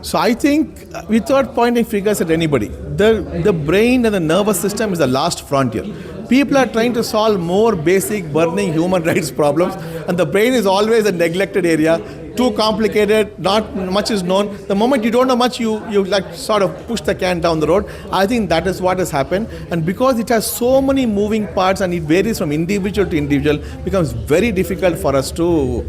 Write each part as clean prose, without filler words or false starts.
So I think, without pointing fingers at anybody, the brain and the nervous system is the last frontier. People are trying to solve more basic burning human rights problems, and the brain is always a neglected area. Too complicated, not much is known. The moment you don't know much, you like sort of push the can down the road. I think that is what has happened. And because it has so many moving parts and it varies from individual to individual, it becomes very difficult for us to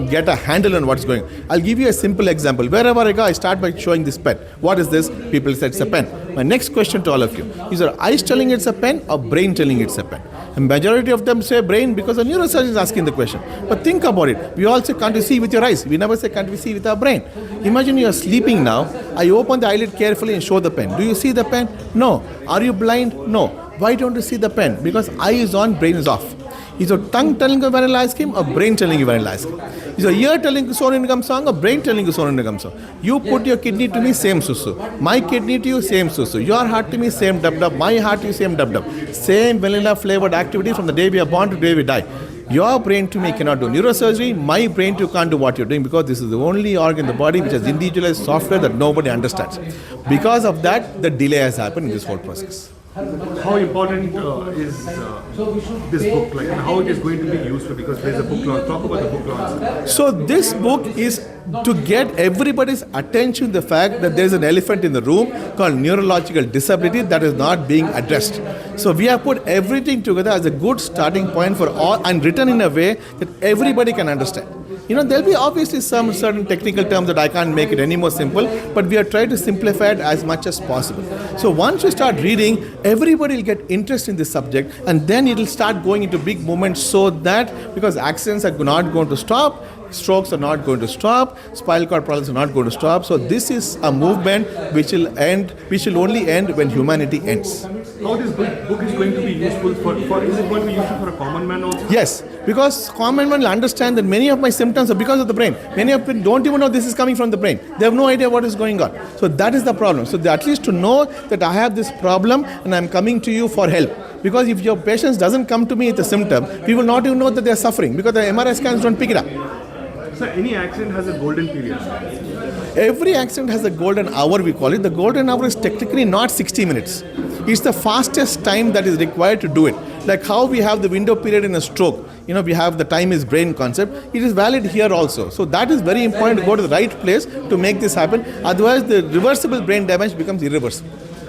get a handle on what's going on. I'll give you a simple example. Wherever I go, I start by showing this pen. What is this? People say it's a pen. My next question to all of you is, are eyes telling it's a pen or brain telling it's a pen? A majority of them say brain because a neurosurgeon is asking the question. But think about it. We all say, can't you see with your eyes? We never say, can't we see with our brain? Imagine you are sleeping now. I open the eyelid carefully and show the pen. Do you see the pen? No. Are you blind? No. Why don't you see the pen? Because eye is on, brain is off. Is your tongue telling you vanilla ice cream or brain telling you vanilla ice cream? Is your ear telling you Sonu Nigam song or brain telling you Sonu Nigam song? You put your kidney to me, same susu. My kidney to you, same susu. Your heart to me, same dub-dub. My heart to you, same dub-dub. Same vanilla flavored activity from the day we are born to the day we die. Your brain to me cannot do neurosurgery. My brain to you can't do what you're doing, because this is the only organ in the body which has individualized software that nobody understands. Because of that, the delay has happened in this whole process. How important is this book, and how it is going to be useful, because there's a book launch. Talk about the book launch. So this book is to get everybody's attention to the fact that there's an elephant in the room called neurological disability that is not being addressed. So we have put everything together as a good starting point for all, and written in a way that everybody can understand. There'll be obviously some certain technical terms that I can't make it any more simple, but we are trying to simplify it as much as possible. So once you start reading, everybody will get interest in this subject, and then it will start going into big movements, so that, because accidents are not going to stop, strokes are not going to stop, spinal cord problems are not going to stop. So this is a movement which will only end when humanity ends. How this book is going to be useful for is it going to be useful for a common man also? Yes, because common man will understand that many of my symptoms are because of the brain. Many of them don't even know this is coming from the brain. They have no idea what is going on. So that is the problem. So at least to know that I have this problem and I'm coming to you for help. Because if your patient doesn't come to me with a symptom, we will not even know that they are suffering, because the MRI scans don't pick it up. So any accident has a golden period? Every accident has a golden hour, we call it. The golden hour is technically not 60 minutes. It's the fastest time that is required to do it. Like how we have the window period in a stroke. We have the time is brain concept. It is valid here also. So that is very important to go to the right place to make this happen. Otherwise, the reversible brain damage becomes irreversible.